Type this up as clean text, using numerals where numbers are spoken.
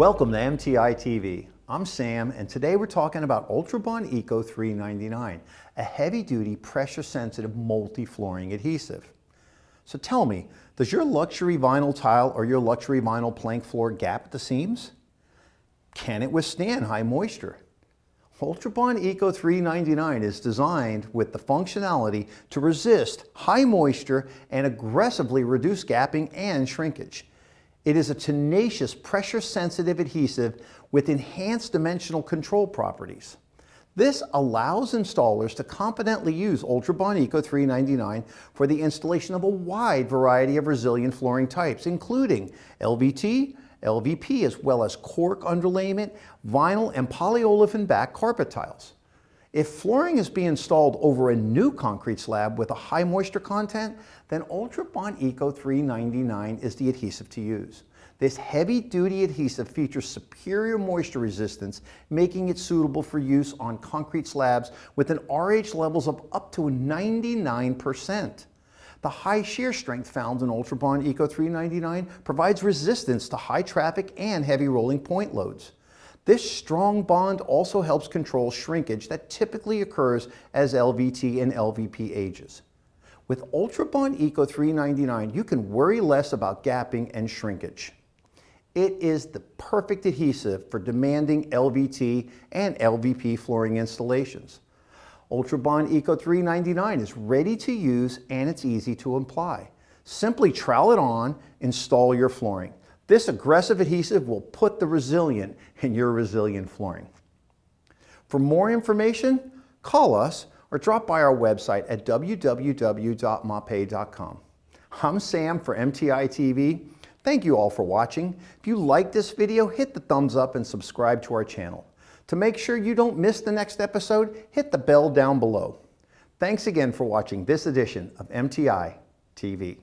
Welcome to MTI-TV. I'm Sam, and today we're talking about Ultrabond Eco 399, a heavy-duty, pressure-sensitive multi-flooring adhesive. So tell me, does your luxury vinyl tile or your luxury vinyl plank floor gap at the seams? Can it withstand high moisture? Ultrabond Eco 399 is designed with the functionality to resist high moisture and aggressively reduce gapping and shrinkage. It is a tenacious, pressure-sensitive adhesive with enhanced dimensional control properties. This allows installers to confidently use Ultrabond Eco 399 for the installation of a wide variety of resilient flooring types, including LVT, LVP, as well as cork underlayment, vinyl, and polyolefin back carpet tiles. If flooring is being installed over a new concrete slab with a high moisture content, then Ultrabond Eco 399 is the adhesive to use. This heavy-duty adhesive features superior moisture resistance, making it suitable for use on concrete slabs with an RH levels of up to 99%. The high shear strength found in Ultrabond Eco 399 provides resistance to high traffic and heavy rolling point loads. This strong bond also helps control shrinkage that typically occurs as LVT and LVP ages. With Ultrabond Eco 399, you can worry less about gapping and shrinkage. It is the perfect adhesive for demanding LVT and LVP flooring installations. Ultrabond Eco 399 is ready to use and it's easy to apply. Simply trowel it on, install your flooring. This aggressive adhesive will put the resilient in your resilient flooring. For more information, call us or drop by our website at www.mapei.com. I'm Sam for MTI-TV. Thank you all for watching. If you like this video, hit the thumbs up and subscribe to our channel. To make sure you don't miss the next episode, hit the bell down below. Thanks again for watching this edition of MTI-TV.